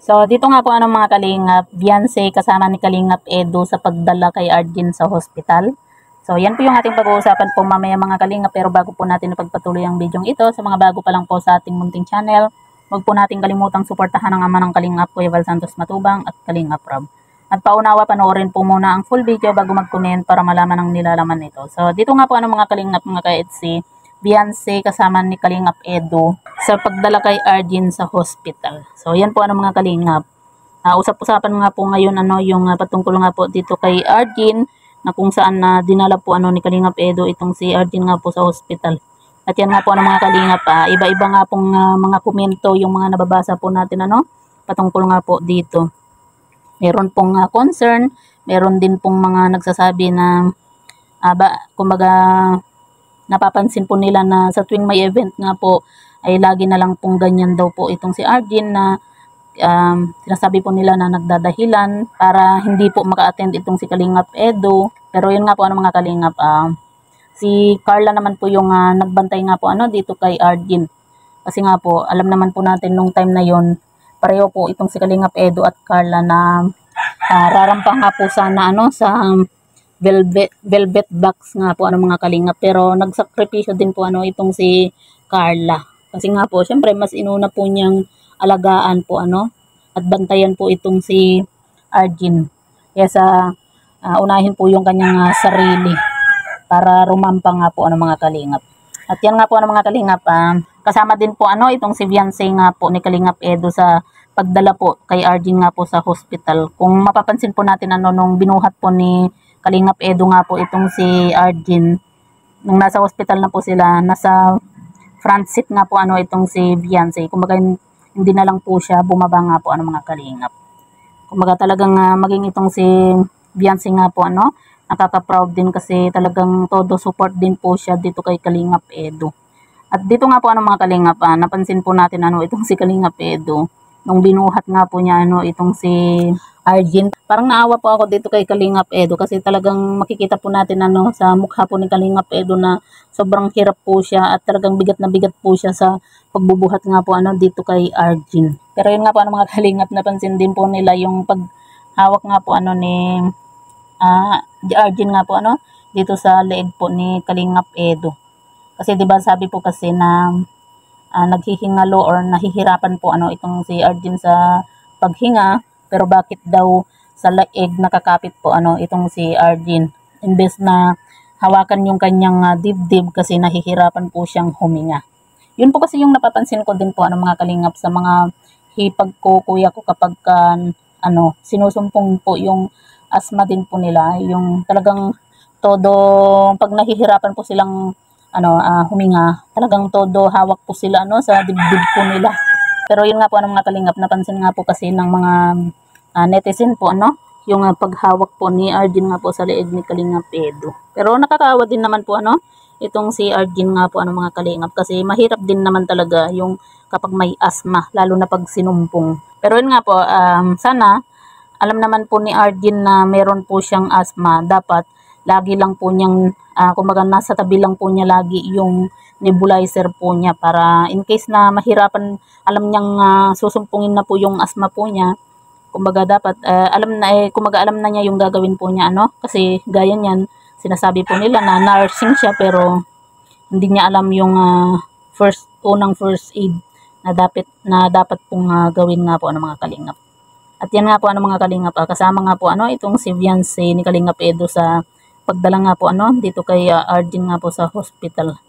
So, dito nga po mga kalingap, Beyonce kasama ni Kalingap Edu sa pagdala kay Arjen sa hospital. So, yan po yung ating pag-uusapan po mamaya mga kalingap. Pero bago po natin ipagpatuloy ang video ito, sa mga bago pa lang po sa ating munting channel, huwag po natin kalimutang suportahan ang ama ng Kalingap, Kuya Val Santos Matubang at Kalingap Rob. At paunawa, panoorin po muna ang full video bago mag-comment para malaman ang nilalaman nito. So, dito nga po mga kalingap, mga ka-EDC, Beyonce kasama ni Kalingap Edu sa pagdala kay Arjen sa hospital. So, yan po mga kalingap. Usap-usapan nga po ngayon yung patungkol nga po dito kay Arjen na kung saan dinala po ni Kalingap Edu itong si Arjen nga po sa hospital. At yan nga po mga kalingap, iba-iba nga pong mga komento yung mga nababasa po natin patungkol nga po dito. Meron pong concern, meron din pong mga nagsasabi na kumbaga napapansin po nila na sa tuwing may event nga po ay lagi na lang pong ganyan daw po itong si Arjen na sinasabi po nila na nagdadahilan para hindi po maka-attend itong si Kalingap Edu. Pero yun nga po mga kalingap, si Carla naman po yung nagbantay nga po dito kay Arjen. Kasi nga po alam naman po natin nung time na yon pareho po itong si Kalingap Edu at Carla na rarampang nga po sana sa velvet box nga po mga kalingap, pero nagsakripisyo din po itong si Carla kasi nga po syempre mas inuna po niyang alagaan po at bantayan po itong si Arjen kaya unahin po yung kanyang sarili para rumampa nga po mga kalingap. At yan nga po mga kalingap, kasama din po itong si Beyonce nga po ni Kalingap Edu sa pagdala po kay Arjen nga po sa hospital. Kung mapapansin po natin nung binuhat po ni Kalingap Edu nga po itong si Arjen, nung nasa hospital na po sila, nasa front seat nga po itong si Beyonce. Kumbaga hindi na lang po siya bumaba nga po mga kalingap. Kumbaga talagang maging itong si Beyonce nga po nakaka-proud din kasi talagang todo support din po siya dito kay Kalingap Edu. At dito nga po mga kalingap, napansin po natin itong si Kalingap Edu nung binuhat nga po niya itong si Arjen. Parang naawa po ako dito kay Kalingap Edu kasi talagang makikita po natin sa mukha po ni Kalingap Edu na sobrang hirap po siya at talagang bigat na bigat po siya sa pagbubuhat nga po dito kay Arjen. Pero yun nga po mga kalingap, napansin din po nila yung paghawak nga po ni Arjen nga po dito sa leeg po ni Kalingap Edu. Kasi 'di ba sabi po kasi na naghihingalo or nahihirapan po itong si Arjen sa paghinga, pero bakit daw sa leeg nakakapit po itong si Arjen imbes na hawakan yung kanyang dibdib kasi nahihirapan po siyang huminga. Yun po kasi yung napapansin ko din po mga kalingap sa mga hipag ko, kuya ko kapag sinusumpong po yung asthma din po nila, yung talagang todo pag nahihirapan po silang huminga, talagang todo hawak po sila sa dibdib po nila. Pero yun nga po mga kalingap, napansin nga po kasi ng mga netizen po yung paghawak po ni Arjen nga po sa leeg ni Kalingap Edu. Pero nakakaawa din naman po itong si Arjen nga po mga kalingap kasi mahirap din naman talaga yung kapag may asthma, lalo na pag sinumpong. Pero yun nga po, sana alam naman po ni Arjen na meron po siyang asthma, dapat lagi lang po niyang kumbaga nasa tabi lang po niya lagi yung nebulizer po niya para in case na mahirapan, alam niyang susumpungin na po yung asthma po niya. Kumbaga dapat kumbaga alam na niya yung gagawin po niya kasi gaya niyan, sinasabi po nila na nursing siya pero hindi niya alam yung unang first aid na dapat pong gawin nga po mga kalingap. At yan nga po mga kalingap, kasama nga po itong si Beyonce ni Kalingap Edu sa pagdala nga po dito kay Arjen nga po sa hospital.